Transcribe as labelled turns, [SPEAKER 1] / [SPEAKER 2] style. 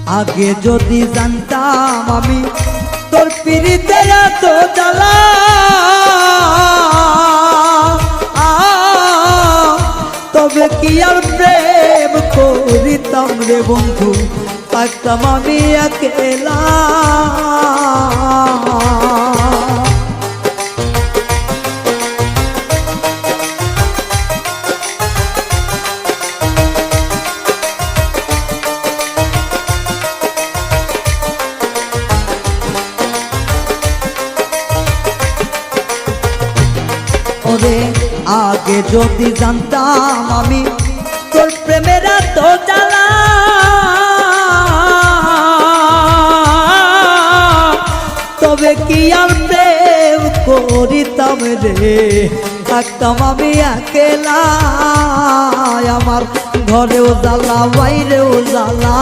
[SPEAKER 1] আগে যদি জানতাম আমি তোর পিরিতে এত জ্বালা, তবে কি আর প্রেম করিতাম রে বন্ধু, থাকতাম আমি একেলা। ওরে আগে যদি জানতাম আমি তোর প্রেমের এত জ্বালা, তবে কি আর প্রেম করিতাম রে, থাকতাম আমি একেলা। আমার ঘরেও জ্বালা বাইরেও জ্বালা।